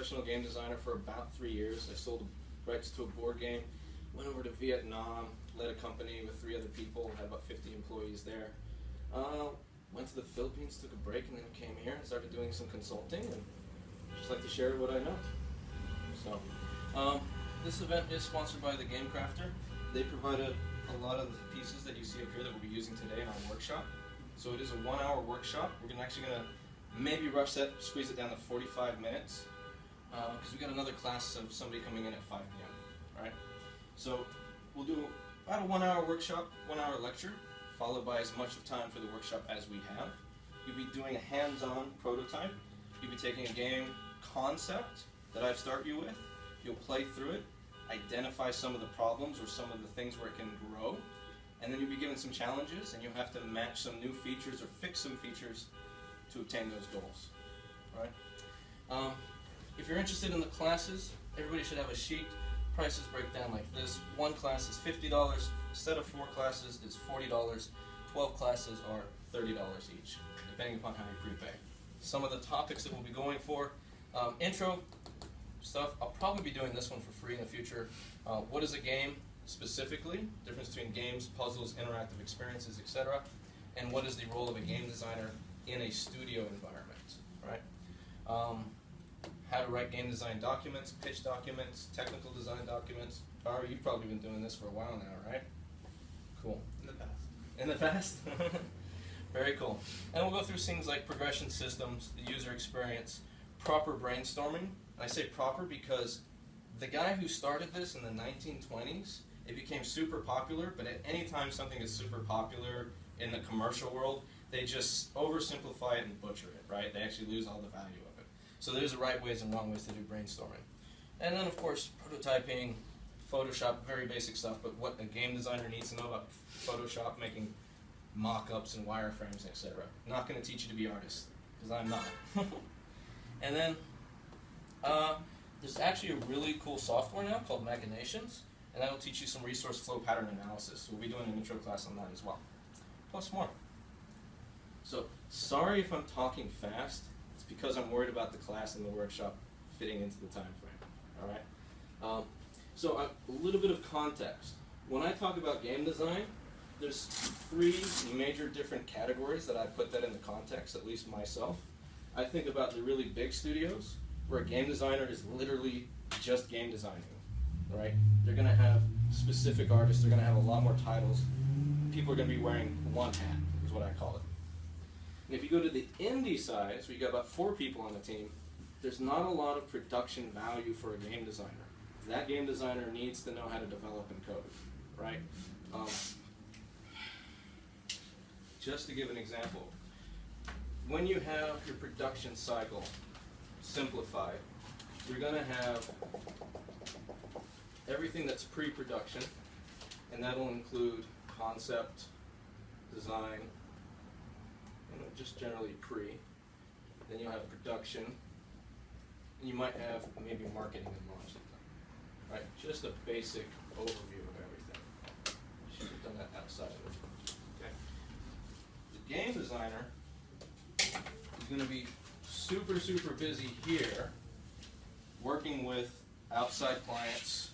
professional game designer for about 3 years. I sold rights to a board game, went over to Vietnam, led a company with 3 other people, had about 50 employees there. Went to the Philippines, took a break, and then came here and started doing some consulting, and just like to share what I know. So, this event is sponsored by the Game Crafter. They provided a lot of the pieces that you see up here that we'll be using today in our workshop. So it is a 1-hour workshop. We're actually going to maybe rush that, squeeze it down to 45 minutes, because we got another class of somebody coming in at 5 p.m. All right? So we'll do about a 1-hour workshop, 1-hour lecture, followed by as much of time for the workshop as we have. You'll be doing a hands-on prototype. You'll be taking a game concept that I start you with. You'll play through it, identify some of the problems or some of the things where it can grow, and then you'll be given some challenges, and you'll have to match some new features or fix some features to obtain those goals. All right? If you're interested in the classes, everybody should have a sheet. Prices break down like this. 1 class is $50. A set of 4 classes is $40. 12 classes are $30 each, depending upon how you prepay. Some of the topics that we'll be going for: intro stuff. I'll probably be doing this one for free in the future. What is a game specifically? Difference between games, puzzles, interactive experiences, etc. And what is the role of a game designer in a studio environment, right? How to write game design documents, pitch documents, technical design documents. Barry, you've probably been doing this for a while now, right? Cool. In the past. In the past? Very cool. And we'll go through things like progression systems, the user experience, proper brainstorming. I say proper because the guy who started this in the 1920s, it became super popular, but at any time something is super popular in the commercial world, they just oversimplify it and butcher it, right? They actually lose all the value of it. So there's the right ways and wrong ways to do brainstorming. And then, of course, prototyping, Photoshop, very basic stuff, but what a game designer needs to know about Photoshop, making mock-ups and wireframes, etc. Not going to teach you to be artists, because I'm not. And then, there's actually a really cool software now called Machinations, and that'll teach you some resource flow pattern analysis. So we'll be doing an intro class on that as well, plus more. So, sorry if I'm talking fast. It's because I'm worried about the class and the workshop fitting into the time frame. All right. So a little bit of context. When I talk about game design, there's 3 major different categories that I put that into context, at least myself. I think about the really big studios, where a game designer is literally just game designing, right? They're going to have specific artists, they're going to have a lot more titles. People are going to be wearing one hat, is what I call it. And if you go to the indie side, so you got about 4 people on the team, there's not a lot of production value for a game designer. That game designer needs to know how to develop and code, right? Just to give an example, when you have your production cycle simplified, you're going to have everything that's pre-production, and that'll include concept, design, just generally pre. Then you'll have production, and you might have maybe marketing and launch. Right, just a basic overview of everything. Should have done that outside of it. Okay. The game designer is going to be super, super busy here, working with outside clients,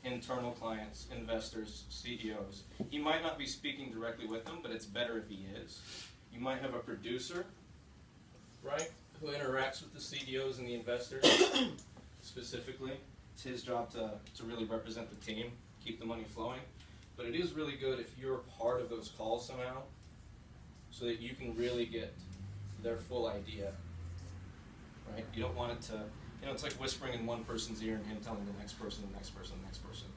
internal clients, investors, CEOs. He might not be speaking directly with them, but it's better if he is. You might have a producer, right, who interacts with the CEOs and the investors specifically. It's his job to really represent the team, keep the money flowing. But it is really good if you're part of those calls somehow, so that you can really get their full idea, right? You don't want it to, it's like whispering in one person's ear and him telling the next person, the next person, the next person.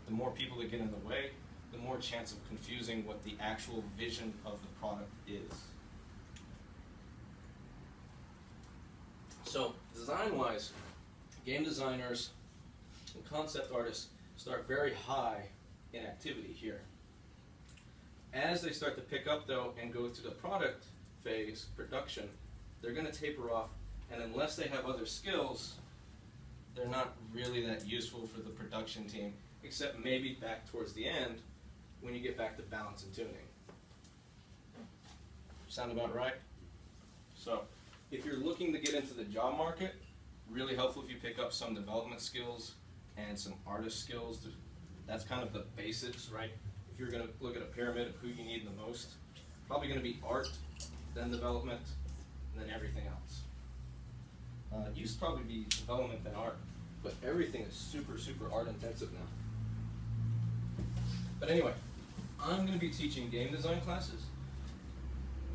The more people that get in the way, the more chance of confusing what the actual vision of the product is. So, design-wise, game designers and concept artists start very high in activity here. As they start to pick up, though, and go to the product phase, production, they're going to taper off, and unless they have other skills, they're not really that useful for the production team, except maybe back towards the end when you get back to balance and tuning. Sound about right? So, if you're looking to get into the job market, really helpful if you pick up some development skills and some artist skills. That's kind of the basics, right? If you're going to look at a pyramid of who you need the most, probably going to be art, then development, and then everything else. It used to probably be development then art, but everything is super, super art intensive now. But anyway, I'm going to be teaching game design classes.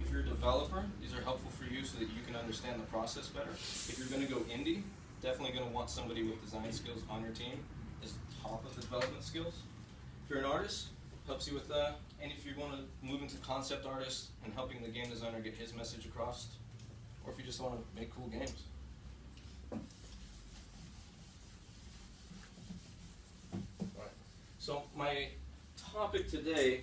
If you're a developer, these are helpful for you so that you can understand the process better. If you're going to go indie, definitely going to want somebody with design skills on your team as top of the development skills. If you're an artist, helps you with that. And if you want to move into concept artist and helping the game designer get his message across, or if you just want to make cool games. Alright. So my topic today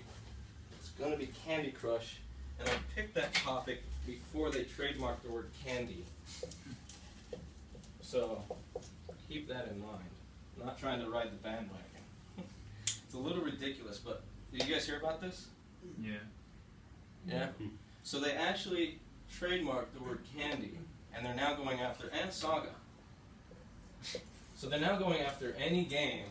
is going to be Candy Crush, and I picked that topic before they trademarked the word candy. So keep that in mind. I'm not trying to ride the bandwagon. It's a little ridiculous, but did you guys hear about this? Yeah. Yeah? So they actually trademarked the word candy, and they're now going after, and Saga. So they're now going after any game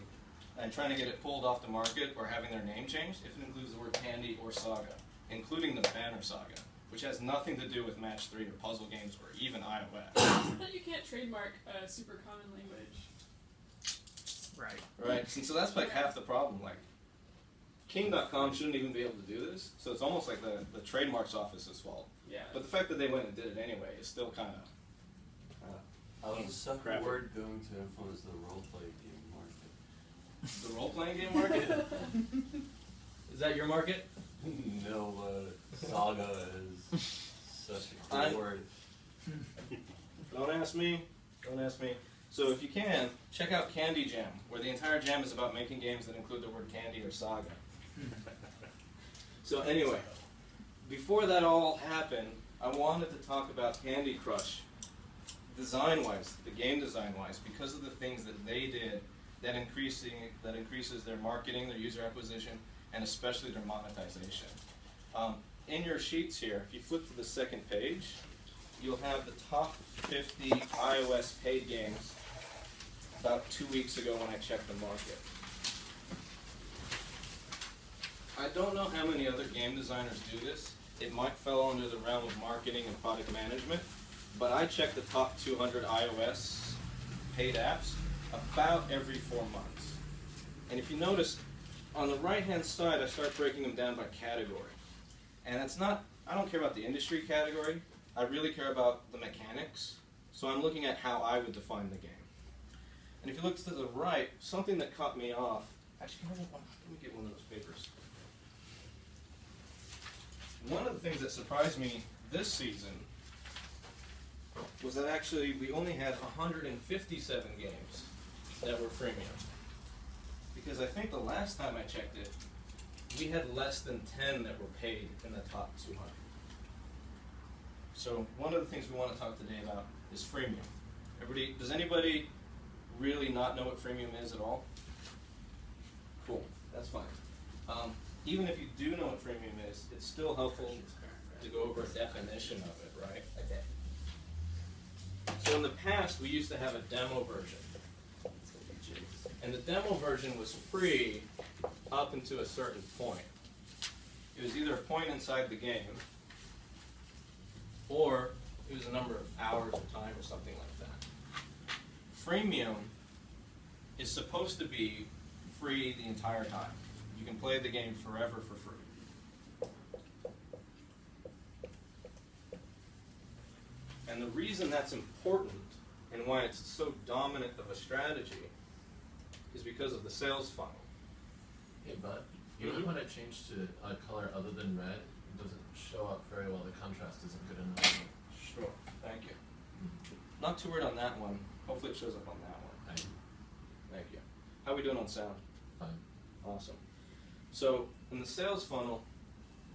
and trying to get it pulled off the market or having their name changed if it includes the word candy or Saga, including the Banner Saga, which has nothing to do with Match 3 or puzzle games or even iOS. But you can't trademark a super common language. Right. Right, and so that's like half the problem. Like, King.com shouldn't even be able to do this, so it's almost like the trademarks office's fault. Yeah. But the fact that they went and did it anyway is still kind of How is the second crappy. word going to influence the role-play game market? The role-playing game market? Is that your market? No, Saga is such a cool word. Don't ask me. Don't ask me. So if you can, check out Candy Jam, where the entire jam is about making games that include the word candy or Saga. So anyway, before that all happened, I wanted to talk about Candy Crush, design-wise, the game design-wise, because of the things that they did that increases their marketing, their user acquisition, and especially their monetization. In your sheets here, if you flip to the second page, you'll have the top 50 iOS paid games about 2 weeks ago when I checked the market. I don't know how many other game designers do this. It might fall under the realm of marketing and product management, but I check the top 200 iOS paid apps about every 4 months. And if you notice, on the right-hand side, I start breaking them down by category. And it's not, I don't care about the industry category. I really care about the mechanics. So I'm looking at how I would define the game. And if you look to the right, something that caught me off, actually, let me get one of those papers. One of the things that surprised me this season was that actually we only had 157 games that were freemium. Because I think the last time I checked it, we had less than 10 that were paid in the top 200. So one of the things we want to talk today about is freemium. Does anybody really not know what freemium is at all? Cool, that's fine. Even if you do know what freemium is, it's still helpful to go over a definition of it, right? Okay. So in the past, we used to have a demo version. And the demo version was free up until a certain point. It was either a point inside the game, or it was a number of hours or time or something like that. Freemium is supposed to be free the entire time. You can play the game forever for free. And the reason that's important and why it's so dominant of a strategy is because of the sales funnel. Hey bud, you know when I change to a color other than red, it doesn't show up very well, the contrast isn't good enough. Sure, thank you. Not too worried on that one. Hopefully it shows up on that one. Thank you. How are we doing on sound? Fine. Awesome. So in the sales funnel,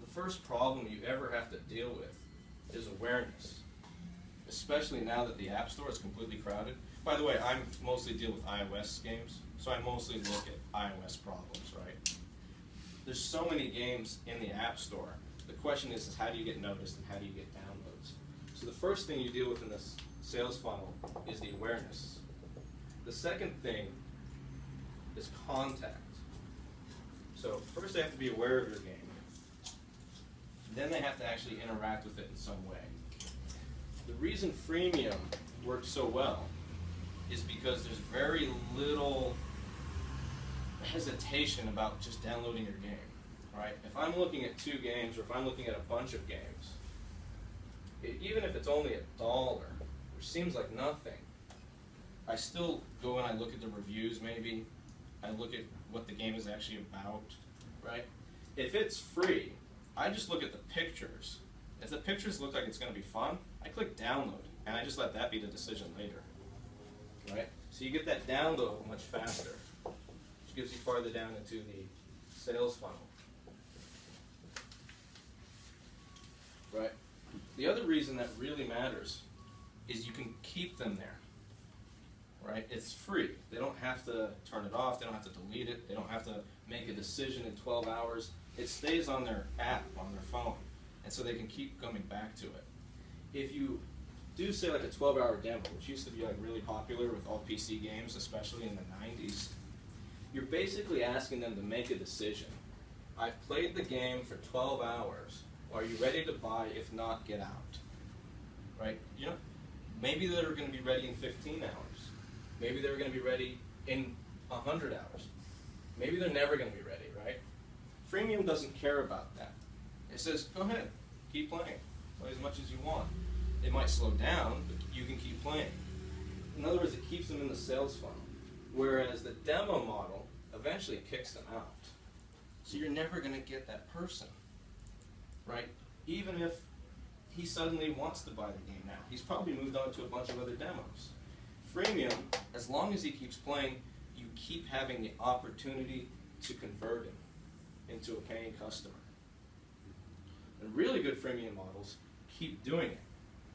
the first problem you ever have to deal with is awareness, especially now that the App Store is completely crowded. By the way, I mostly deal with iOS games, so I mostly look at iOS problems, right? There's so many games in the App Store. The question is how do you get noticed and how do you get downloads? So the first thing you deal with in this sales funnel is the awareness. The second thing is contact. So first they have to be aware of your game. Then they have to actually interact with it in some way. The reason freemium works so well is because there's very little hesitation about just downloading your game, right? If I'm looking at 2 games or if I'm looking at a bunch of games, even if it's only $1, which seems like nothing, I still go and I look at the reviews maybe, I look at what the game is actually about, right? If it's free, I just look at the pictures. If the pictures look like it's going to be fun, I click download, and I just let that be the decision later, right? So you get that download much faster, which gives you farther down into the sales funnel, right? The other reason that really matters is you can keep them there, right? It's free. They don't have to turn it off. They don't have to delete it. They don't have to make a decision in 12 hours. It stays on their app, on their phone, and so they can keep coming back to it. If you do say like a 12-hour demo, which used to be like really popular with all PC games, especially in the 90s, you're basically asking them to make a decision. I've played the game for 12 hours. Are you ready to buy? If not, get out. Right? You know, maybe they're going to be ready in 15 hours. Maybe they're going to be ready in 100 hours. Maybe they're never going to be ready, right? Freemium doesn't care about that. It says, go ahead, keep playing. Play as much as you want. It might slow down, but you can keep playing. In other words, it keeps them in the sales funnel. Whereas the demo model eventually kicks them out. So you're never going to get that person, right? Even if he suddenly wants to buy the game now. He's probably moved on to a bunch of other demos. Freemium, as long as he keeps playing, you keep having the opportunity to convert him into a paying customer. And really good freemium models keep doing it.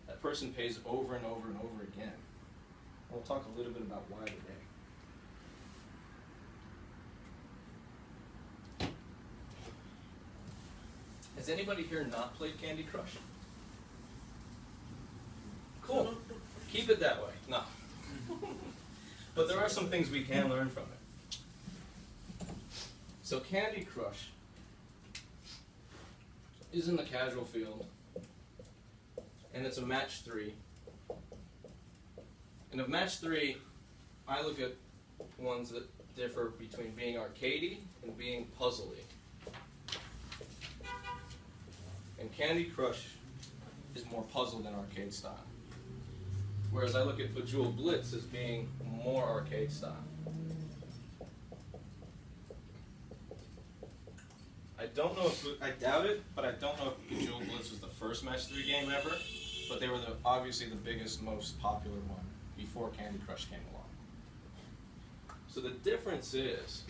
That person pays over and over and over again. We'll talk a little bit about why today. Has anybody here not played Candy Crush? Cool. Keep it that way. No. But there are some things we can learn from it. So Candy Crush is in the casual field, and it's a match 3. And of match 3, I look at ones that differ between being arcadey and being puzzly. And Candy Crush is more puzzle than arcade style. Whereas I look at Bejeweled Blitz as being more arcade style. I don't know if, I doubt it, but I don't know if Bejeweled Blitz was the first match 3 game ever, but they were obviously the biggest, most popular one before Candy Crush came along. So the difference is,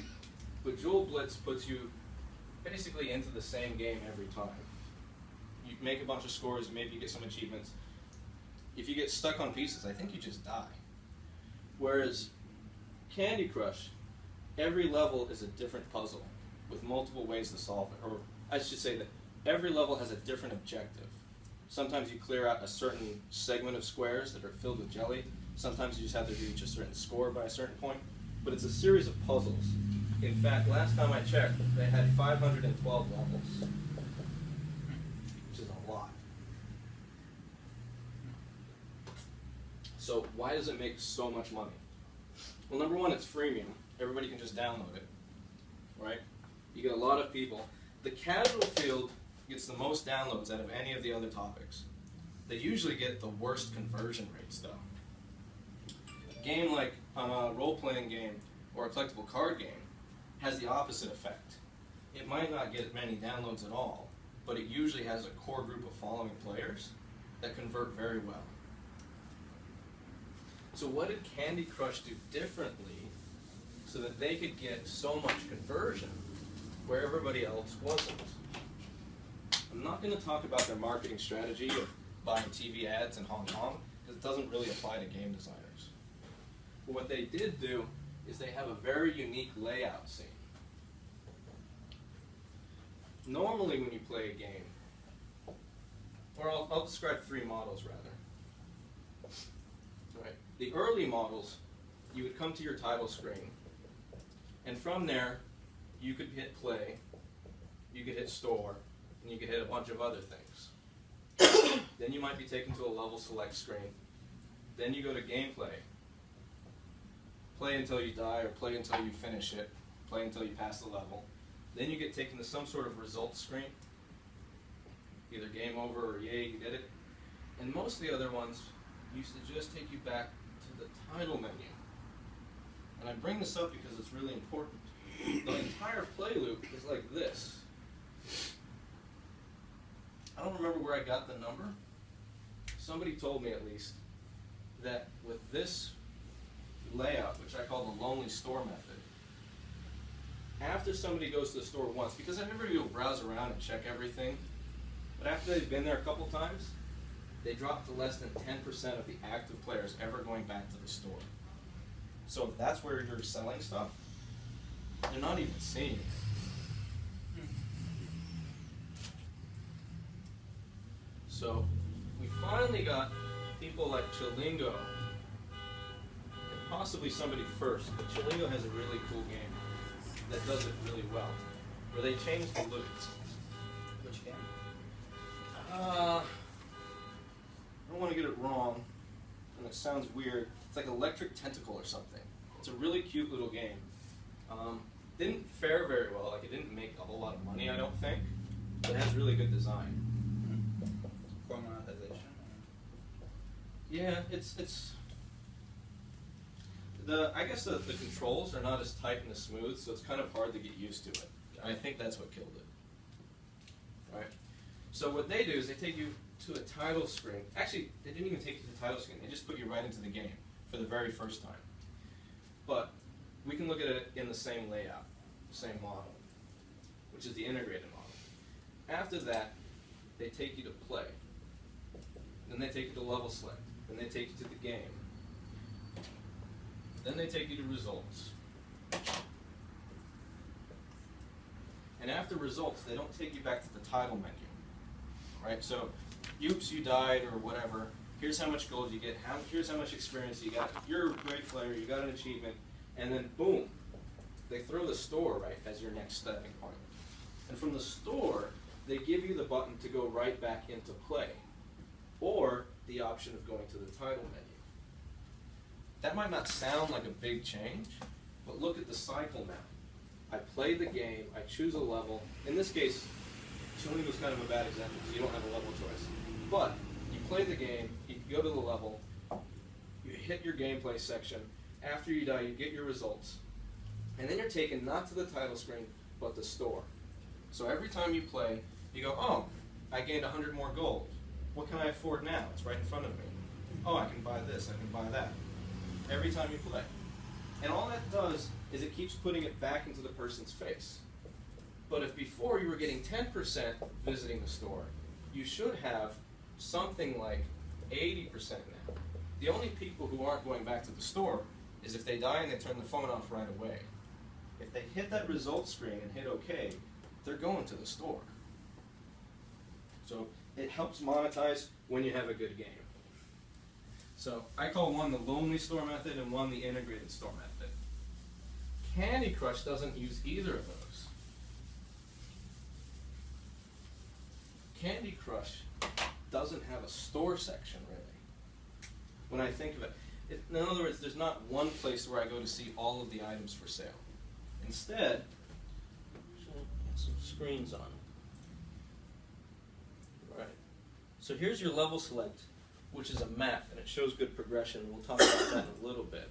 Bejeweled Blitz puts you basically into the same game every time. You make a bunch of scores, maybe you get some achievements. If you get stuck on pieces, I think you just die. Whereas Candy Crush, every level is a different puzzle with multiple ways to solve it. Or I should say that every level has a different objective. Sometimes you clear out a certain segment of squares that are filled with jelly. Sometimes you just have to reach a certain score by a certain point. But it's a series of puzzles. In fact, last time I checked, they had 512 levels, which is a lot. So why does it make so much money? Well, number one, it's freemium. Everybody can just download it, right? You get a lot of people. The casual field gets the most downloads out of any of the other topics. They usually get the worst conversion rates, though. A game like a role-playing game or a collectible card game has the opposite effect. It might not get many downloads at all, but it usually has a core group of following players that convert very well. So what did Candy Crush do differently so that they could get so much conversion where everybody else wasn't? I'm not going to talk about their marketing strategy of buying TV ads in Hong Kong, because it doesn't really apply to game designers. But what they did do is they have a very unique layout scene. Normally when you play a game, or I'll describe 3 models rather. the early models, you would come to your title screen, and from there, you could hit play, you could hit store, and you could hit a bunch of other things. Then you might be taken to a level select screen. Then you go to gameplay. Play until you die, or play until you finish it, play until you pass the level. Then you get taken to some sort of results screen, either game over or yay, you did it. And most of the other ones used to just take you back to the title menu. And I bring this up because it's really important. The entire play loop is like this. I don't remember where I got the number. Somebody told me at least that with this layout, which I call the lonely store method, after somebody goes to the store once, because I remember you'll browse around and check everything, but after they've been there a couple times, they drop to less than 10% of the active players ever going back to the store. So if that's where you're selling stuff, they're not even seeing it. So we finally got people like Chilingo, and possibly somebody first, but Chilingo has a really cool game that does it really well, where they changed the loop. Which game? I don't want to get it wrong, and it sounds weird. It's like Electric Tentacle or something. It's a really cute little game. Didn't fare very well, like it didn't make a whole lot of money, I don't think, but it has really good design. For monetization? Yeah, it's I guess the controls are not as tight and as smooth, so it's kind of hard to get used to it. And I think that's what killed it. Right? So what they do is they take you to a title screen. Actually, they didn't even take you to the title screen. They just put you right into the game for the very first time. But we can look at it in the same layout, same model, which is the integrated model. After that, they take you to play. Then they take you to level select. Then they take you to the game. Then they take you to results. And after results, they don't take you back to the title menu. Right? So, oops, you died or whatever. Here's how much gold you get. Here's how much experience you got. You're a great player. You got an achievement. And then, boom, they throw the store right as your next stepping point. And from the store, they give you the button to go right back into play, or the option of going to the title menu. That might not sound like a big change, but look at the cycle now. I play the game, I choose a level. In this case, Chilingo was kind of a bad example because you don't have a level choice. But you play the game, you go to the level, you hit your gameplay section. After you die, you get your results. And then you're taken not to the title screen, but the store. So every time you play, you go, oh, I gained 100 more gold. What can I afford now? It's right in front of me. Oh, I can buy this, I can buy that. Every time you play. And all that does is it keeps putting it back into the person's face. But if before you were getting 10% visiting the store, you should have something like 80% now. The only people who aren't going back to the store is if they die and they turn the phone off right away. If they hit that results screen and hit OK, they're going to the store. So it helps monetize when you have a good game. So I call one the lonely store method and one the integrated store method. Candy Crush doesn't use either of those. Candy Crush doesn't have a store section, really. When I think of it. In other words, there's not one place where I go to see all of the items for sale. Instead, should I get some screens on? Right. So here's your level select, which is a map, and it shows good progression. We'll talk about that in a little bit.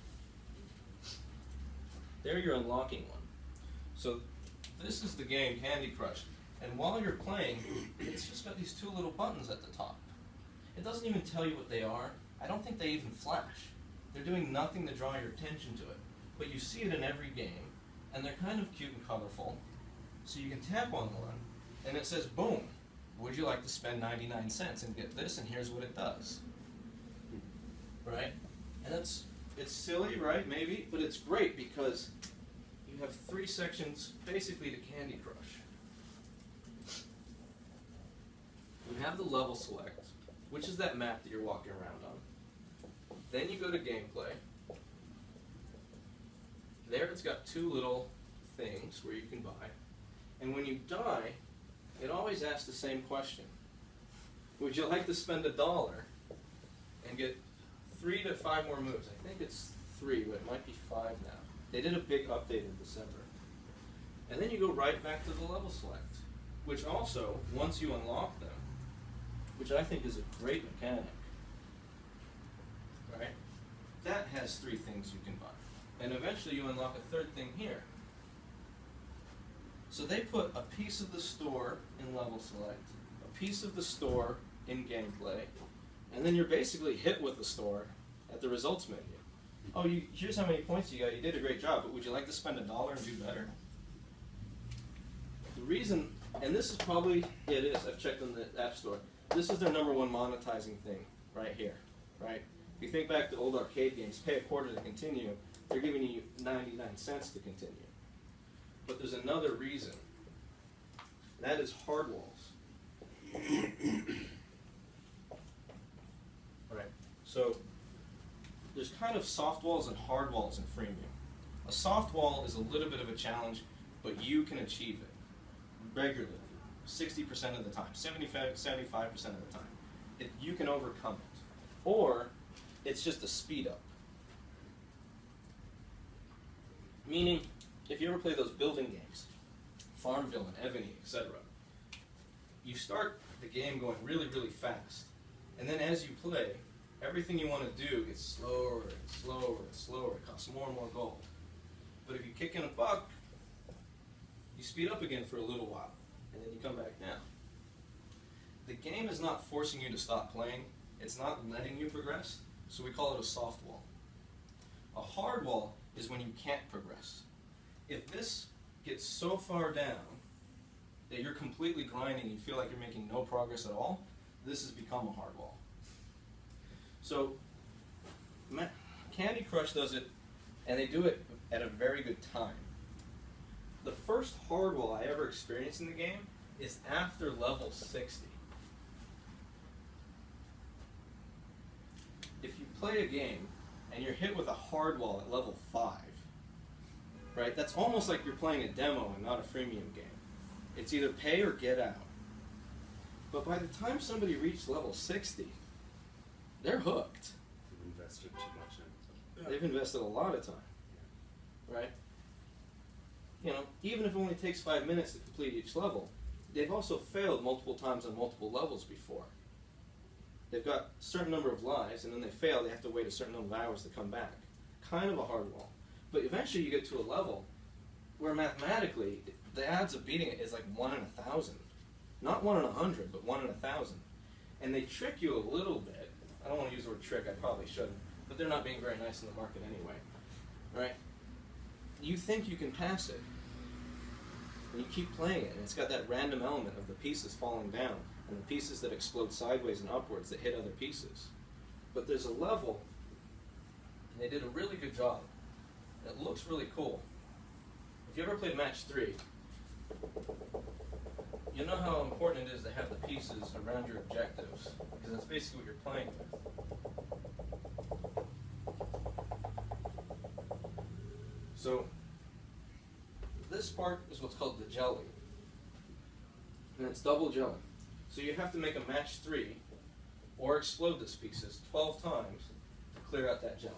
There you're unlocking one. So this is the game Candy Crush. And while you're playing, it's just got these two little buttons at the top. It doesn't even tell you what they are. I don't think they even flash. They're doing nothing to draw your attention to it. But you see it in every game, and they're kind of cute and colorful. So you can tap on one, and it says, boom, would you like to spend 99 cents and get this, and here's what it does. Right? And it's silly, right? Maybe, but it's great because you have 3 sections basically to Candy Crush. You have the level select, which is that map that you're walking around on. Then you go to gameplay. There it's got two little things where you can buy. And when you die, it always asks the same question. Would you like to spend $1 and get 3 to 5 more moves? I think it's 3, but it might be 5 now. They did a big update in December. And then you go right back to the level select, which also, once you unlock them, which I think is a great mechanic, right? That has 3 things you can buy. And eventually you unlock a 3rd thing here. So they put a piece of the store in level select, a piece of the store in gameplay, and then you're basically hit with the store at the results menu. Oh, here's how many points you got. You did a great job, but would you like to spend $1 and do better? The reason, and this is probably, yeah, it is, I've checked on the App Store. This is their #1 monetizing thing right here, right? If you think back to old arcade games, pay $0.25 to continue, they're giving you 99 cents to continue. But there's another reason. That is hard walls. Right. So there's kind of soft walls and hard walls in freemium. A soft wall is a little bit of a challenge, but you can achieve it regularly, 60% of the time, 75% of the time. You can overcome it. Or it's just a speed up. Meaning, if you ever play those building games, Farmville and Ebony, etc., you start the game going really, really fast. And then as you play, everything you want to do gets slower and slower and slower. It costs more and more gold. But if you kick in a buck, you speed up again for a little while, and then you come back down. The game is not forcing you to stop playing. It's not letting you progress, so we call it a soft wall. A hard wall is when you can't progress. If this gets so far down that you're completely grinding, you feel like you're making no progress at all, this has become a hard wall. So Candy Crush does it, and they do it at a very good time. The first hard wall I ever experienced in the game is after level 60. If you play a game and you're hit with a hard wall at level 5, right, that's almost like you're playing a demo and not a freemium game. It's either pay or get out. But by the time somebody reached level 60, they're hooked. They've invested too much in it. They've invested a lot of time, right? You know, even if it only takes 5 minutes to complete each level, they've also failed multiple times on multiple levels before. They've got a certain number of lives, and then they fail, they have to wait a certain number of hours to come back. Kind of a hard wall. But eventually you get to a level where mathematically, the odds of beating it is like 1 in 1,000. Not 1 in 100, but 1 in 1,000. And they trick you a little bit. I don't want to use the word trick, I probably shouldn't. But they're not being very nice in the market anyway. Right? You think you can pass it. And you keep playing it, and it's got that random element of the pieces falling down, and the pieces that explode sideways and upwards that hit other pieces. But there's a level, and they did a really good job. It looks really cool. If you ever played Match 3, you know how important it is to have the pieces around your objectives, because that's basically what you're playing with. So, this part is what's called the jelly. And it's double jelly. So you have to make a Match 3, or explode this pieces 12 times to clear out that jelly.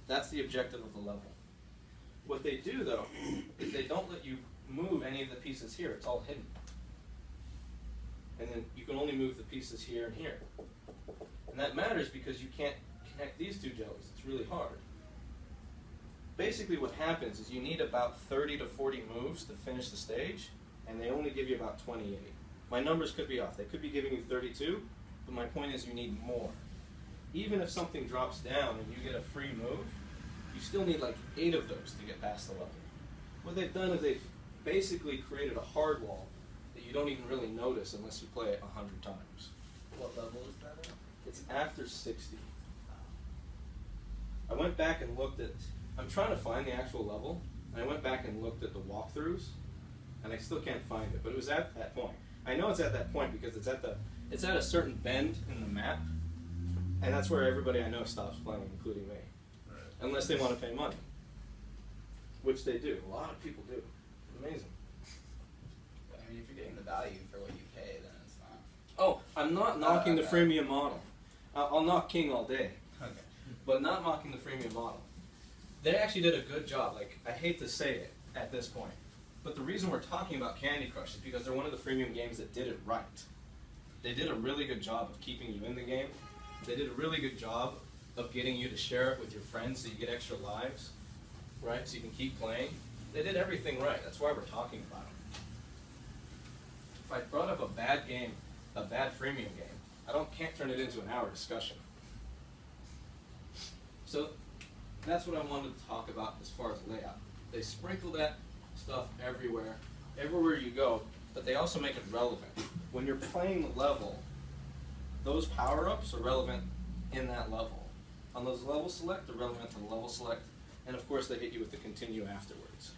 That's the objective of the level. What they do, though, is they don't let you move any of the pieces here. It's all hidden. And then you can only move the pieces here and here. And that matters because you can't connect these two jellies. It's really hard. Basically what happens is you need about 30 to 40 moves to finish the stage, and they only give you about 28. My numbers could be off. They could be giving you 32, but my point is you need more. Even if something drops down and you get a free move, you still need like 8 of those to get past the level. What they've done is they've basically created a hard wall that you don't even really notice unless you play it 100 times. What level is that at? It's after 60. I went back and looked at, I'm trying to find the actual level, and I went back and looked at the walkthroughs, and I still can't find it, but it was at that point. I know it's at that point because it's at a certain bend in the map, And that's where everybody I know stops playing, including me. Unless they want to pay money. Which they do. A lot of people do. Amazing. But, I mean, if you're getting the value for what you pay, then it's not. Oh, I'm not knocking the okay. freemium model. I'll knock King all day. Okay. But not mocking the freemium model. They actually did a good job. Like, I hate to say it at this point, but the reason we're talking about Candy Crush is because they're one of the freemium games that did it right. They did a really good job of keeping you in the game. They did a really good job of getting you to share it with your friends so you get extra lives, right? So you can keep playing. They did everything right. That's why we're talking about them. If I brought up a bad game, a bad freemium game, can't turn it into an hour discussion. So that's what I wanted to talk about as far as layout. They sprinkle that stuff everywhere you go, but they also make it relevant. When you're playing the level, those power-ups are relevant in that level. On those level select, they're relevant to the level select, and of course they hit you with the continue afterwards.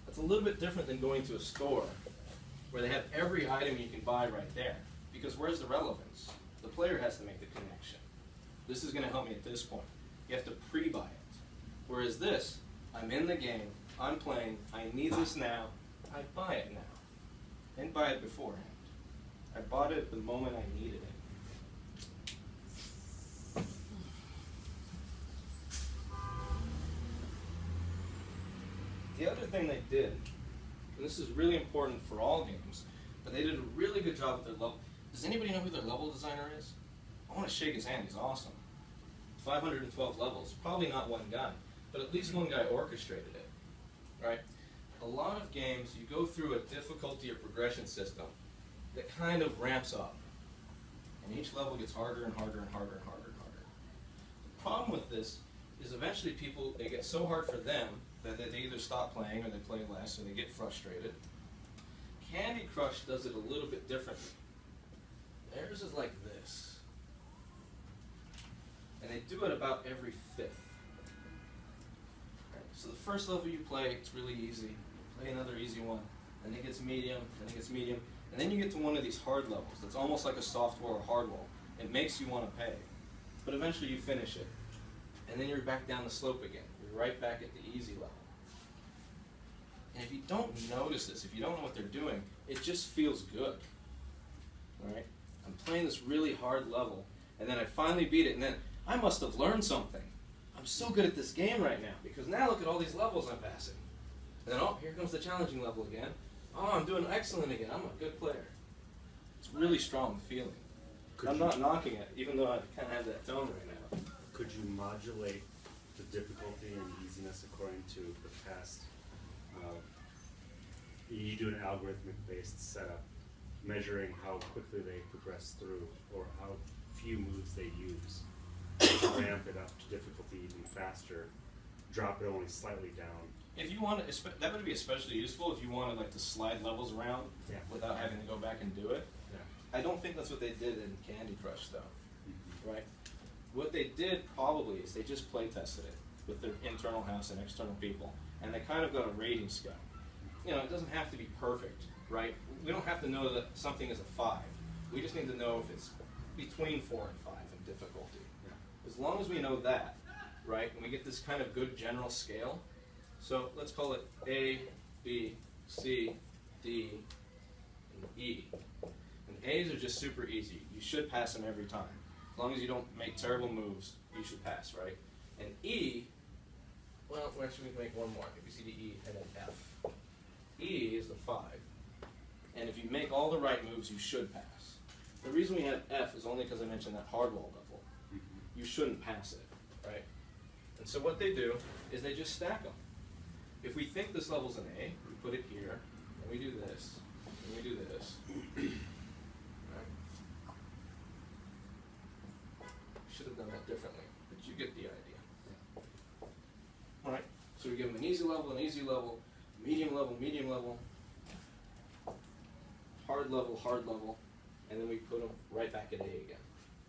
That's a little bit different than going to a store where they have every item you can buy right there. Because where's the relevance? The player has to make the connection. This is going to help me at this point. You have to pre-buy it. Whereas this, I'm in the game, I'm playing, I need this now, I buy it now. I didn't buy it beforehand. I bought it the moment I needed it. The other thing they did, and this is really important for all games, but they did a really good job with their level. Does anybody know who their level designer is? I want to shake his hand, he's awesome. 512 levels, probably not one guy, but at least one guy orchestrated it, right? A lot of games, you go through a difficulty or progression system that kind of ramps up. And each level gets harder and harder and harder and harder and harder. The problem with this is eventually people, they get so hard for them that they either stop playing or they play less or they get frustrated. Candy Crush does it a little bit differently. Theirs is like this. And they do it about every fifth. Right, so the first level you play, it's really easy. Play another easy one. Then it gets medium, then it gets medium. And then you get to one of these hard levels that's almost like a software or hardware. It makes you want to pay. But eventually you finish it. And then you're back down the slope again. You're right back at the easy level. And if you don't notice this, if you don't know what they're doing, it just feels good. Right? I'm playing this really hard level, and then I finally beat it, and then I must have learned something. I'm so good at this game right now, because now look at all these levels I'm passing. And then, oh, here comes the challenging level again. Oh, I'm doing excellent again. I'm a good player. It's really strong feeling. I'm not knocking it, even though I kind of have that tone right now. Could you modulate the difficulty and easiness according to the past? You do an algorithmic-based setup, measuring how quickly they progress through or how few moves they use. Ramp it up to difficulty even faster, drop it only slightly down. If you want to, that would be especially useful if you wanted like to slide levels around without having to go back and do it. Yeah. I don't think that's what they did in Candy Crush though, Mm-hmm. right? What they did probably is they just play tested it with their internal house and external people, and they kind of got a rating scale. You know, it doesn't have to be perfect, right? We don't have to know that something is a 5. We just need to know if it's between 4 and 5 in difficulty. Yeah. As long as we know that, right, and we get this kind of good general scale. So let's call it A, B, C, D, and E. And A's are just super easy. You should pass them every time. As long as you don't make terrible moves, you should pass, right? And E, well, actually we can make one more. A, B, C, D, E, and then F. E is the 5. And if you make all the right moves, you should pass. The reason we have F is only because I mentioned that hardwall level. You shouldn't pass it, right? And so what they do is they just stack them. If we think this level's an A, we put it here, and we do this, and we do this. Right? Should have done that differently, but you get the idea. All right, so we give them an easy level, medium level, hard level, and then we put them right back at A again.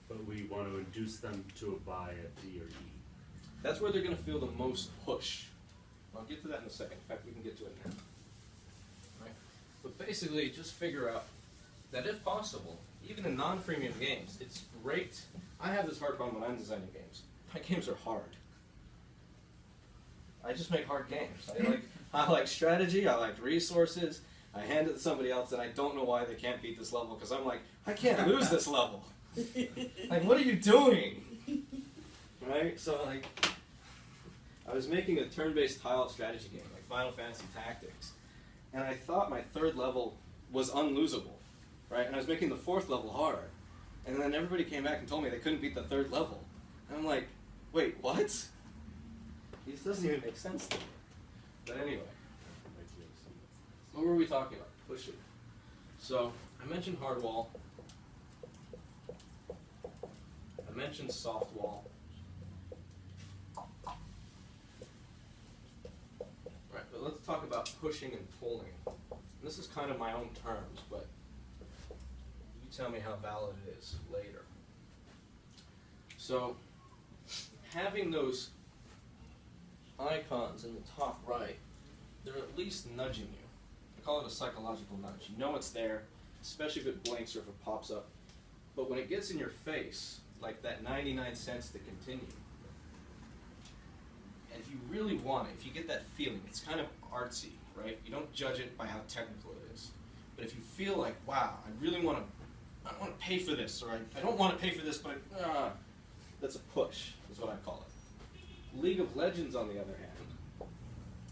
But we want to induce them to a buy at D or E. That's where they're going to feel the most push. I'll get to that in a second. In fact, we can get to it now. Right? But basically, just figure out that if possible, even in non-freemium games, it's great I have this hard problem when I'm designing games. My games are hard. I just make hard games. I like strategy, I like resources, I hand it to somebody else and I don't know why they can't beat this level because I'm like, I can't lose this level. Like, what are you doing? Right? So like, I was making a turn-based tile strategy game, like Final Fantasy Tactics, and I thought my third level was unlosable, right? And I was making the fourth level hard. And then everybody came back and told me they couldn't beat the third level. And I'm like, wait, what? This doesn't even make sense to me. But anyway, what were we talking about? Pushing. So, I mentioned hard wall. I mentioned soft wall. Right, but let's talk about pushing and pulling. And this is kind of my own terms, but you tell me how valid it is later. So, having those icons in the top right, they're at least nudging you. I call it a psychological nudge. You know it's there, especially if it blinks or if it pops up. But when it gets in your face, like that 99 cents to continue, and if you really want it, if you get that feeling, it's kind of artsy, right? You don't judge it by how technical it is. But if you feel like, wow, I want to pay for this, or I don't want to pay for this, but that's a push, is what I call it. League of Legends, on the other hand,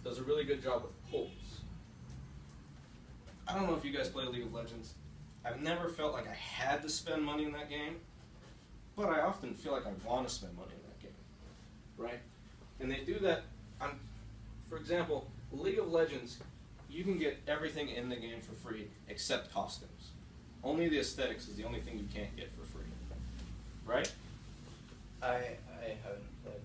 does a really good job with pulls. I don't know if you guys play League of Legends. I've never felt like I had to spend money in that game, but I often feel like I want to spend money in that game, right? And they do that for example, League of Legends, you can get everything in the game for free except costumes. Only the aesthetics is the only thing you can't get for free, right? I haven't played.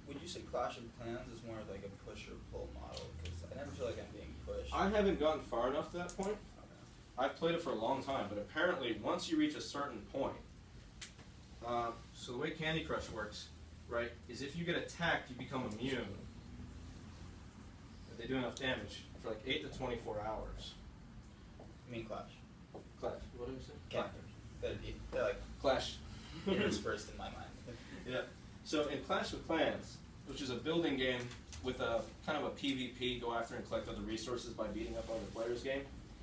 Would you say Clash of Clans is more like a push or pull model? Because I never feel like I'm being pushed. I haven't gotten far enough to that point. Okay. I've played it for a long time, but apparently once you reach a certain point, so the way Candy Crush works, right, is if you get attacked, you become immune. If they do enough damage for like 8 to 24 hours. I mean Clash. Clash, what did I say? Can't. They're like Clash. interspersed in my mind. Yeah. So in Clash of Clans, which is a building game with a kind of a PvP, go after and collect other resources by beating up other players game,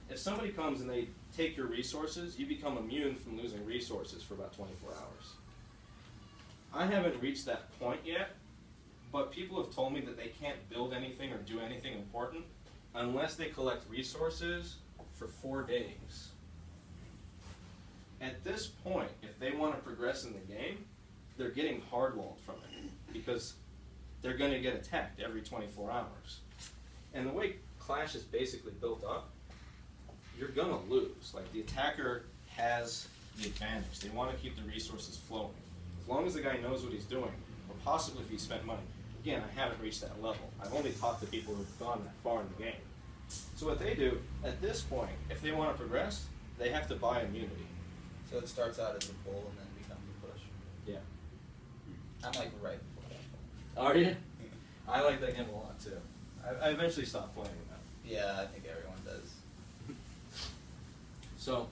if somebody comes and they take your resources, you become immune from losing resources for about 24 hours. I haven't reached that point yet, but people have told me that they can't build anything or do anything important unless they collect resources for 4 days. At this point, if they want to progress in the game, they're getting hardwalled from it because they're going to get attacked every 24 hours. And the way Clash is basically built up, you're going to lose. Like, the attacker has the advantage. They want to keep the resources flowing. As long as the guy knows what he's doing, or possibly if he spent money. Again, I haven't reached that level. I've only talked to people who've gone that far in the game. So what they do, at this point, if they want to progress, they have to buy immunity. So it starts out as a pull and then becomes a push. Yeah. I'm like right before that. Are you? I like that game a lot too. I eventually stopped playing that. Yeah, I think everyone does. So,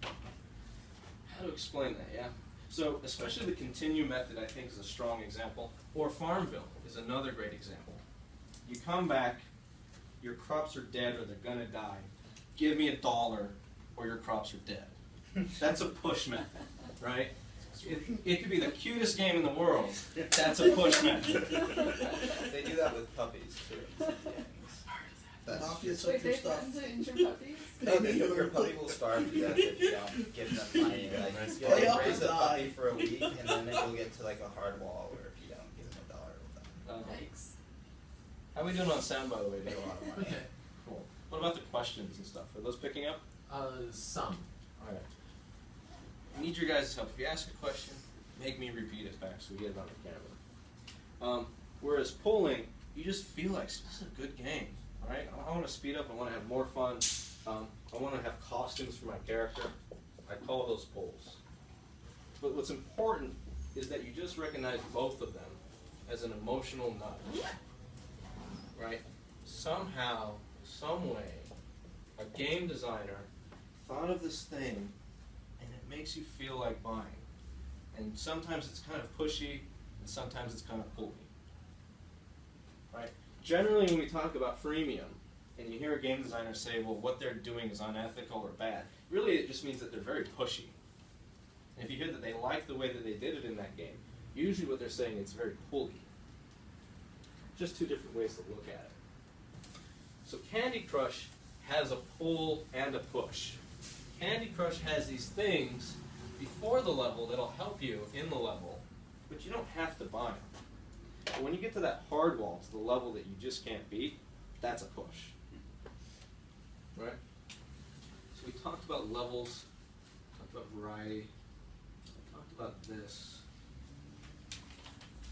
how to explain that, yeah? So, especially the continue method, I think, is a strong example. Or Farmville is another great example. You come back, your crops are dead or they're gonna die. Give me $1 or your crops are dead. That's a push method, right? It could be the cutest game in the world. That's a push method. They do that with puppies too. Mafia took Wait, your they stuff. threaten to injure puppies? Your puppy will starve to death if you don't give them money. Like, you'll Play like, up raise and a puppy die. for a week, and then it will get to like a hard wall where if you don't give them $1 with them. Yikes. How are we doing on sound, by the way, Make Dave? a lot of money. Okay. Cool. What about the questions and stuff? Are those picking up? Some. All right. I need your guys' help. If you ask a question, make me repeat it back so we get it on the camera. Whereas polling, you just feel like this is a good game. All right? I want to speed up. I want to have more fun. I want to have costumes for my character. I call those polls. But what's important is that you just recognize both of them as an emotional nudge. Right? Somehow, some way, a game designer thought of this thing and it makes you feel like buying. And sometimes it's kind of pushy, and sometimes it's kind of pulley. Right? Generally, when we talk about freemium, and you hear a game designer say, well, what they're doing is unethical or bad, really it just means that they're very pushy. And if you hear that they like the way that they did it in that game, usually what they're saying is very pulley. Just two different ways to look at it. So Candy Crush has a pull and a push. Candy Crush has these things before the level that'll help you in the level, but you don't have to buy them. But when you get to that hard wall, to the level that you just can't beat, that's a push. Right? So we talked about levels, talked about variety, talked about this.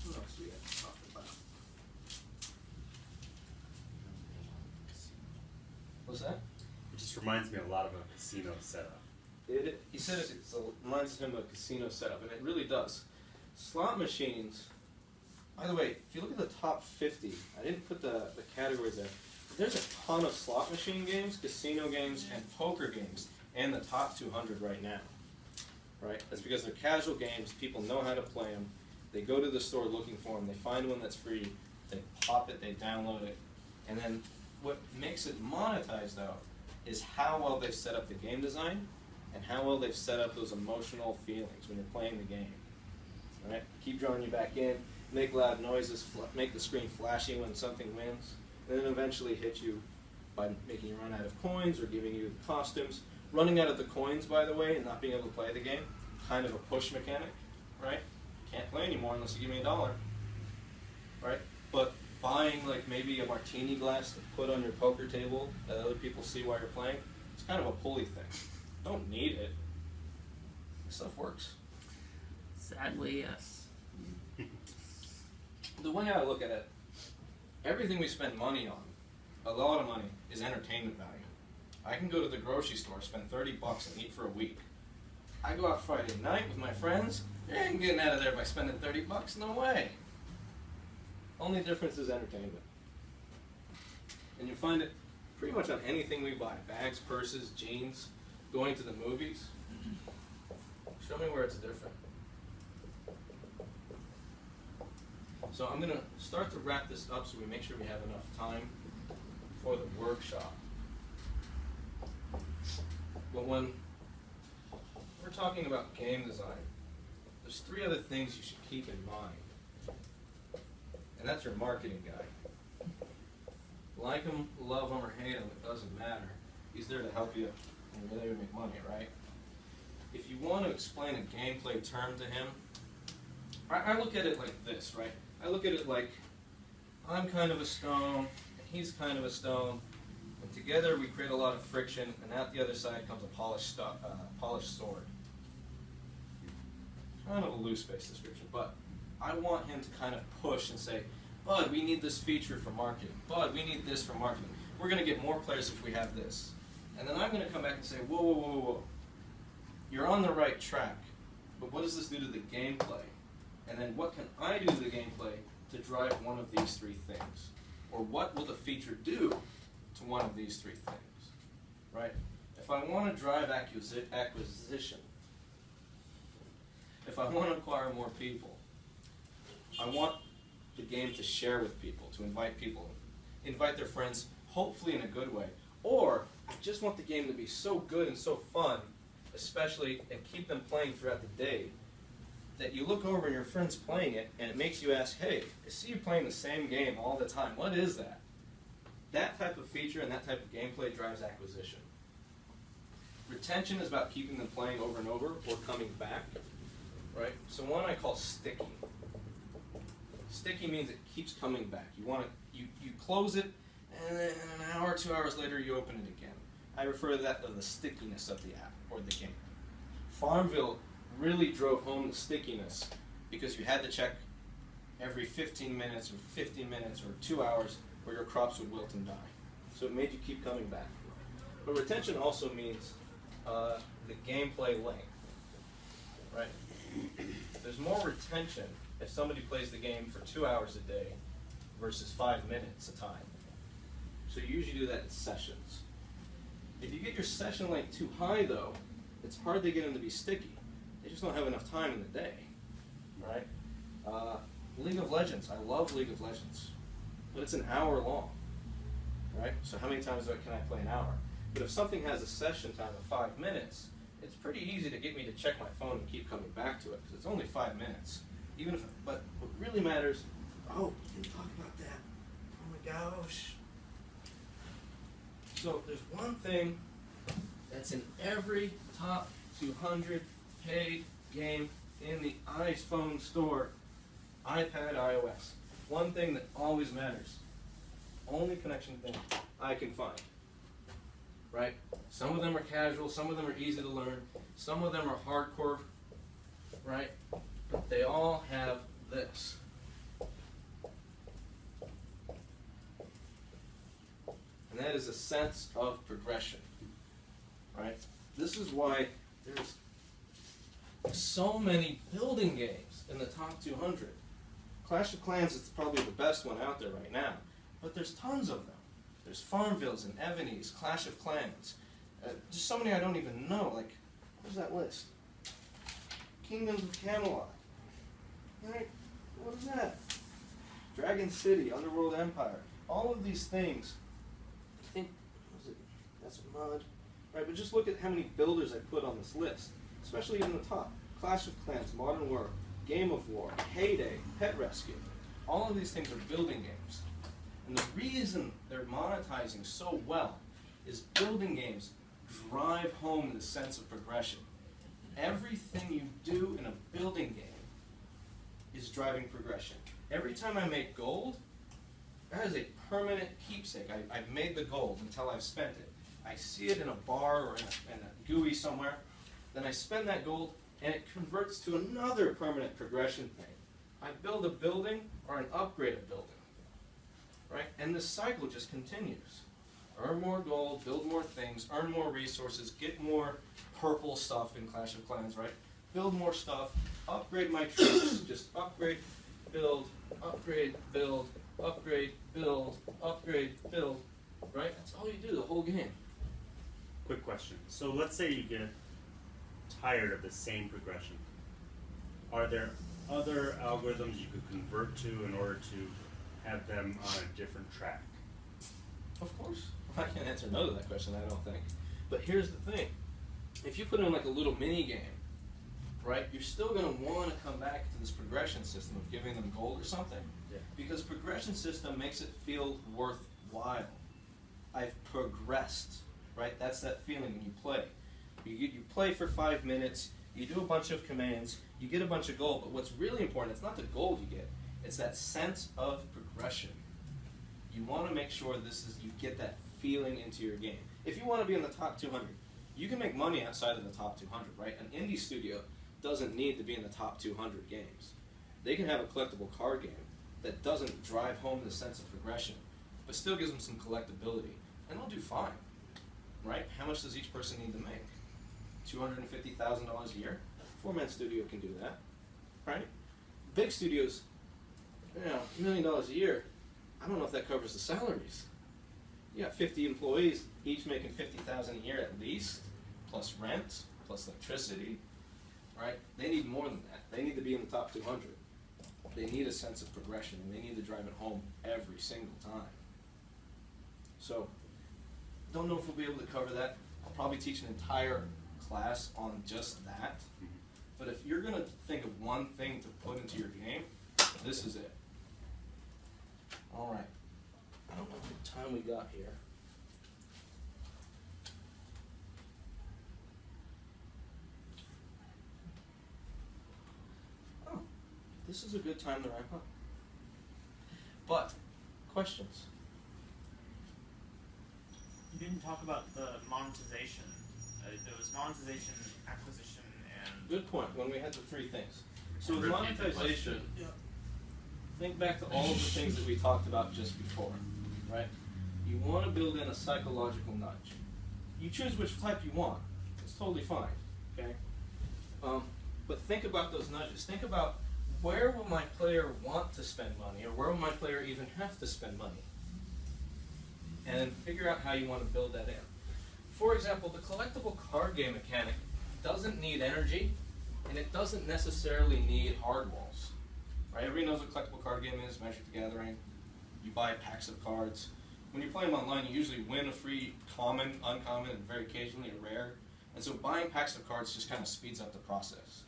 What else do we have to talk about? What's that? It just reminds me a lot of a casino setup. He said it reminds him of a casino setup, and it really does. Slot machines, by the way, if you look at the top 50, I didn't put the categories there. There's a ton of slot machine games, casino games, and poker games in the top 200 right now. Right? That's because they're casual games, people know how to play them, they go to the store looking for them, they find one that's free, they pop it, they download it, and then what makes it monetized, though, is how well they've set up the game design and how well they've set up those emotional feelings when you're playing the game. All right? Keep drawing you back in, make loud noises, make the screen flashy when something wins, and then eventually hit you by making you run out of coins or giving you costumes. Running out of the coins, by the way, and not being able to play the game, kind of a push mechanic, right? Can't play anymore unless you give me $1, right? But buying like maybe a martini glass to put on your poker table that other people see while you're playing, it's kind of a pulley thing. Don't need it. This stuff works. Sadly, yes. The way I look at it, everything we spend money on, a lot of money, is entertainment value. I can go to the grocery store, spend $30 and eat for a week. I go out Friday night with my friends, I ain't getting out of there by spending $30, no way. Only difference is entertainment. And you find it pretty much on anything we buy. Bags, purses, jeans, going to the movies. Show me where it's different. So I'm going to start to wrap this up so we make sure we have enough time for the workshop. But when we're talking about game design, there's 3 other things you should keep in mind. And that's your marketing guy. Like him, love him, or hate him, it doesn't matter. He's there to help you and really make money, right? If you want to explain a gameplay term to him, I look at it like this, right? I look at it like I'm kind of a stone, and he's kind of a stone, and together we create a lot of friction, and out the other side comes a polished sword. Kind of a loose-based description, but I want him to kind of push and say, Bud, we need this feature for marketing. Bud, we need this for marketing. We're going to get more players if we have this. And then I'm going to come back and say, whoa, whoa, whoa, whoa. You're on the right track, but what does this do to the gameplay? And then what can I do to the gameplay to drive one of these 3 things? Or what will the feature do to one of these 3 things? Right? If I want to drive acquisition, if I want to acquire more people, I want the game to share with people, to invite people, invite their friends, hopefully in a good way. Or I just want the game to be so good and so fun, especially, and keep them playing throughout the day, that you look over and your friend's playing it, and it makes you ask, hey, I see you playing the same game all the time. What is that? That type of feature and that type of gameplay drives acquisition. Retention is about keeping them playing over and over or coming back, right? So one I call sticky. Sticky means it keeps coming back. You close it, and then an hour, 2 hours later, you open it again. I refer to that as the stickiness of the app or the game. Farmville really drove home the stickiness because you had to check every 15 minutes or 15 minutes or 2 hours or your crops would wilt and die. So it made you keep coming back. But retention also means the gameplay length, right? There's more retention if somebody plays the game for 2 hours a day versus 5 minutes a time. So you usually do that in sessions. If you get your session length too high, though, it's hard to get them to be sticky. They just don't have enough time in the day, right? League of Legends, I love League of Legends, but it's an hour long, right? So how many times can I play an hour? But if something has a session time of 5 minutes, it's pretty easy to get me to check my phone and keep coming back to it, because it's only 5 minutes. But what really matters, oh, we didn't talk about that. Oh my gosh. So there's one thing that's in every top 200 paid game in the iPhone store, iPad, iOS. One thing that always matters. Only connection thing I can find. Right? Some of them are casual, some of them are easy to learn, some of them are hardcore, right? But they all have this. And that is a sense of progression, right? This is why there's so many building games in the top 200. Clash of Clans is probably the best one out there right now, but there's tons of them. There's Farmvilles and Evanies, Clash of Clans. Just so many I don't even know. Like, where's that list? Kingdoms of Camelot. Right? What is that? Dragon City, Underworld Empire. All of these things. I think, that's mud. Right, but just look at how many builders I put on this list. Especially in the top. Clash of Clans, Modern War, Game of War, Heyday, Pet Rescue. All of these things are building games. And the reason they're monetizing so well is building games drive home the sense of progression. Everything you do in a building game is driving progression. Every time I make gold, that is a permanent keepsake. I've made the gold until I've spent it. I see it in a bar or in a GUI somewhere, then I spend that gold and it converts to another permanent progression thing. I build a building or an upgrade a building. Right? And this cycle just continues. Earn more gold, build more things, earn more resources, get more purple stuff in Clash of Clans, right? Build more stuff, upgrade my troops, just upgrade, build, upgrade, build, upgrade, build, upgrade, build, right? That's all you do the whole game. Quick question. So let's say you get tired of the same progression. Are there other algorithms you could convert to in order to have them on a different track? Of course. I can't answer no to that question, I don't think. But here's the thing. If you put in like a little mini game, right, you're still going to want to come back to this progression system of giving them gold or something. Yeah. Because progression system makes it feel worthwhile. I've progressed, right? That's that feeling when you play. You play for 5 minutes, you do a bunch of commands, you get a bunch of gold, but what's really important, it's not the gold you get, it's that sense of progression. You want to make sure you get that feeling into your game. If you want to be in the top 200, you can make money outside of the top 200, right? An indie studio doesn't need to be in the top 200 games. They can have a collectible card game that doesn't drive home the sense of progression, but still gives them some collectability, and they'll do fine, right? How much does each person need to make? $250,000 a year? 4-man studio can do that, right? Big studios, $1 million a year, I don't know if that covers the salaries. You got 50 employees, each making $50,000 a year at least, plus rent, plus electricity, right? They need more than that. They need to be in the top 200. They need a sense of progression, and they need to drive it home every single time. So, don't know if we'll be able to cover that. I'll probably teach an entire class on just that. But if you're going to think of one thing to put into your game, this is it. All right. I don't know what time we got here. Oh, this is a good time to wrap up. But, questions? You didn't talk about the monetization. There was monetization, acquisition, and... Good point, when we had the three things. So with Repeat the monetization, question. think back to all of the things that we talked about just before, right? You want to build in a psychological nudge. You choose which type you want. It's totally fine, okay? But think about those nudges. Think about where will my player want to spend money, or where will my player even have to spend money? And then figure out how you want to build that in. For example, the collectible card game mechanic doesn't need energy, and it doesn't necessarily need hard walls. Right? Everybody knows what collectible card game is, Magic the Gathering. You buy packs of cards. When you play them online, you usually win a free common, uncommon, and very occasionally a rare. And so buying packs of cards just kind of speeds up the process.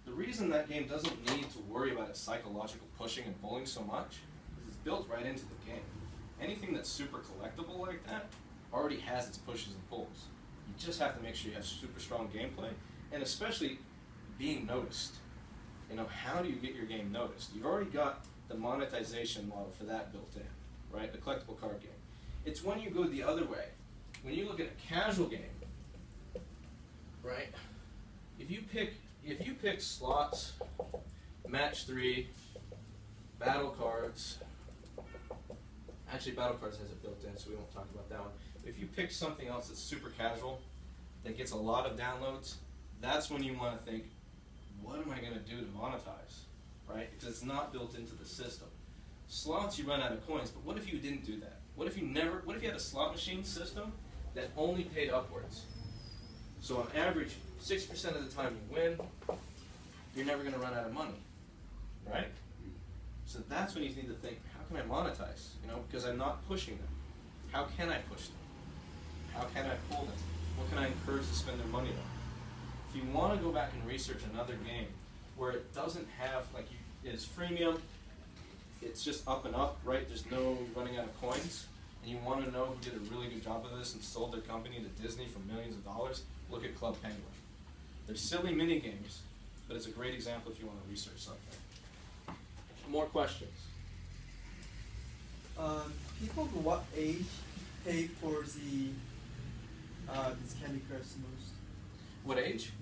The reason that game doesn't need to worry about its psychological pushing and pulling so much is it's built right into the game. Anything that's super collectible like that already has its pushes and pulls. You just have to make sure you have super strong gameplay, and especially being noticed. You know, how do you get your game noticed? You've already got the monetization model for that built in, right? The collectible card game. It's when you go the other way. When you look at a casual game, right? If you pick slots, match 3, battle cards. Actually, battle cards has it built in, so we won't talk about that one. If you pick something else that's super casual, that gets a lot of downloads, that's when you want to think, what am I going to do to monetize, right? Because it's not built into the system. Slots, you run out of coins, but what if you didn't do that? What if you had a slot machine system that only paid upwards? So on average, 6% of the time you win, you're never going to run out of money, right? So that's when you need to think, how can I monetize? You know, because I'm not pushing them. How can I push them? How can I pull them? What can I encourage to spend their money on? If you want to go back and research another game where it doesn't have, like, it's freemium, it's just up and up, right? There's no running out of coins, and you want to know who did a really good job of this and sold their company to Disney for millions of dollars, look at Club Penguin. They're silly mini games, but it's a great example if you want to research something. More questions? People who what age pay for the this Candy Crush the most? What age?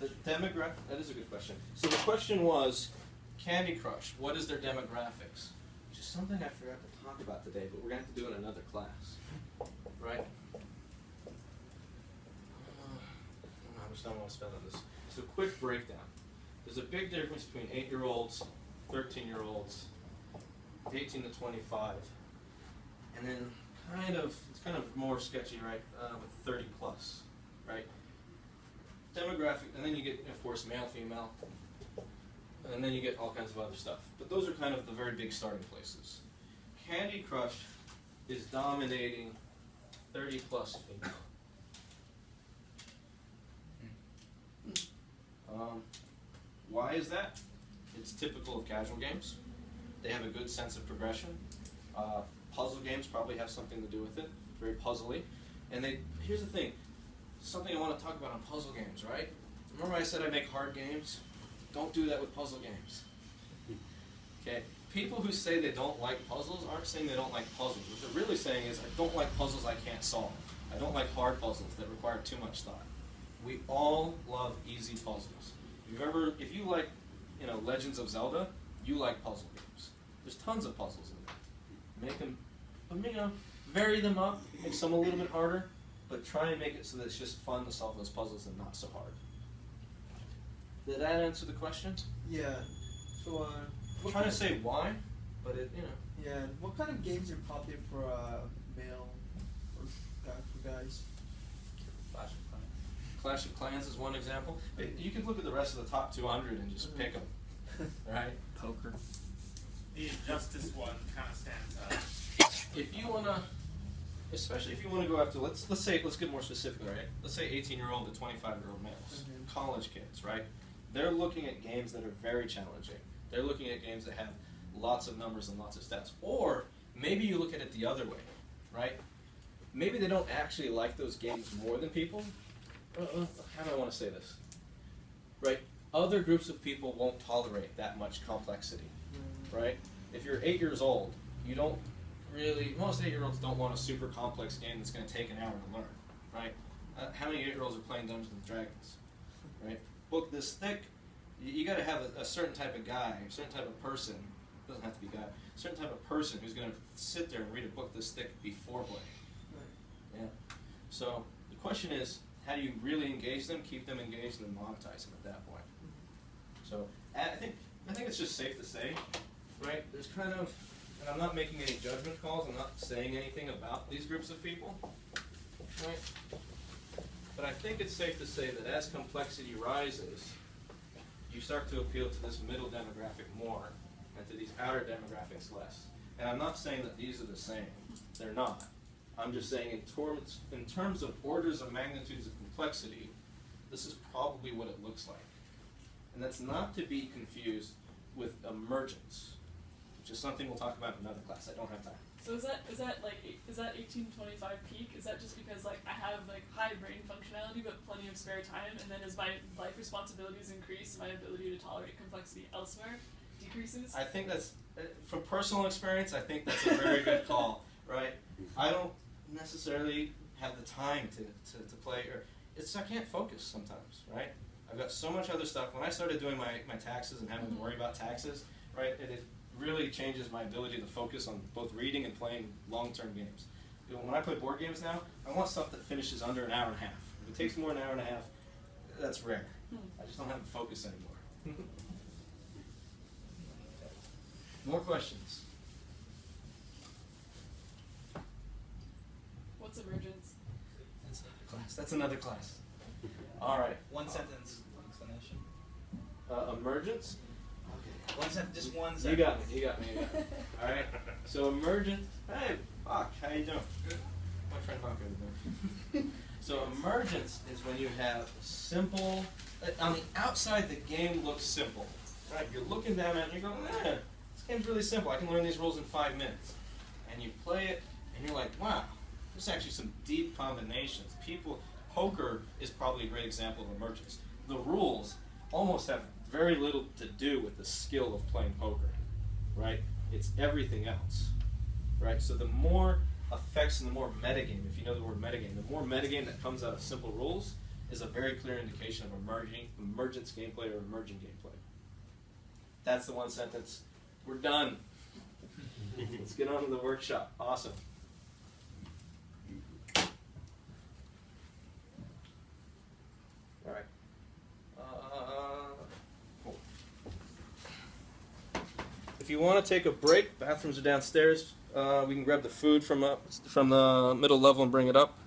The demographic, that is a good question. So the question was, Candy Crush, what is their demographics? Which is something I forgot to talk about today, but we're going to have to do it in another class. Right? How much time I want to spend on this? So quick breakdown. There's a big difference between 8-year-olds, 13-year-olds, 18 to 25, and then it's kind of more sketchy, right, with 30 plus, right? Demographic, and then you get, of course, male, female, and then you get all kinds of other stuff. But those are kind of the very big starting places. Candy Crush is dominating 30 plus female. Why is that? It's typical of casual games. They have a good sense of progression. Puzzle games probably have something to do with it. Very puzzly. And here's the thing. Something I want to talk about on puzzle games, right? Remember I said I make hard games? Don't do that with puzzle games. Okay? People who say they don't like puzzles aren't saying they don't like puzzles. What they're really saying is, I don't like puzzles I can't solve. I don't like hard puzzles that require too much thought. We all love easy puzzles. If you like, Legends of Zelda, you like puzzle games. There's tons of puzzles in there. Make them, vary them up, make some a little bit harder, but try and make it so that it's just fun to solve those puzzles and not so hard. Did that answer the question? Yeah. So, I'm trying to say why, but Yeah. What kind of games are popular for male or for guys? Clash of Clans. Clash of Clans is one example. You could look at the rest of the top 200 and just pick them, right? Poker. The Injustice one kind of stands out. If you wanna, especially if you wanna go after, let's get more specific, right? Let's say 18-year-old to 25-year-old males, college kids, right? They're looking at games that are very challenging. They're looking at games that have lots of numbers and lots of stats. Or maybe you look at it the other way, right? Maybe they don't actually like those games more than people. How do I want to say this? Right? Other groups of people won't tolerate that much complexity, right? If you're 8 years old, most 8-year-olds don't want a super complex game that's going to take an hour to learn, right? How many 8-year-olds are playing Dungeons and Dragons, right? Book this thick, you got to have a certain type of guy, a certain type of person, doesn't have to be guy, a certain type of person who's going to sit there and read a book this thick before playing. Yeah. So the question is, how do you really engage them, keep them engaged, and then monetize them at that point? So I think it's just safe to say, right? There's kind of, and I'm not making any judgment calls. I'm not saying anything about these groups of people, right? But I think it's safe to say that as complexity rises, you start to appeal to this middle demographic more and to these outer demographics less. And I'm not saying that these are the same. They're not. I'm just saying in terms of orders of magnitudes of complexity, this is probably what it looks like. And that's not to be confused with emergence, which is something we'll talk about in another class. I don't have time. So is that 1825 peak? Is that just because like I have like high brain functionality but plenty of spare time, and then as my life responsibilities increase, my ability to tolerate complexity elsewhere decreases? I think that's, from personal experience, I think that's a very good call, right? I don't necessarily have the time to play, or I can't focus sometimes, right? I've got so much other stuff. When I started doing my taxes and having to worry about taxes, right, it really changes my ability to focus on both reading and playing long-term games. You know, when I play board games now, I want stuff that finishes under an hour and a half. If it takes more than an hour and a half, that's rare. I just don't have the focus anymore. More questions? What's emergence? That's another class. That's another class. All right. One sentence explanation. Emergence? One sentence, just one You sentence. got me. You got me. You got me. All right. So emergence. Hey, Hawk, how you doing? Good. My friend Hawk over there. So emergence is when you have simple. On the outside, the game looks simple, right? You're looking down at it and you're going, this game's really simple. I can learn these rules in 5 minutes. And you play it, and you're like, wow, there's actually some deep combinations. Poker is probably a great example of emergence. The rules almost have very little to do with the skill of playing poker, right? It's everything else, right? So the more effects and the more metagame, if you know the word metagame, the more metagame that comes out of simple rules is a very clear indication of emergence gameplay or emerging gameplay. That's the one sentence. We're done. Let's get on to the workshop. Awesome. All right. Cool. If you want to take a break, bathrooms are downstairs. We can grab the food from the middle level and bring it up.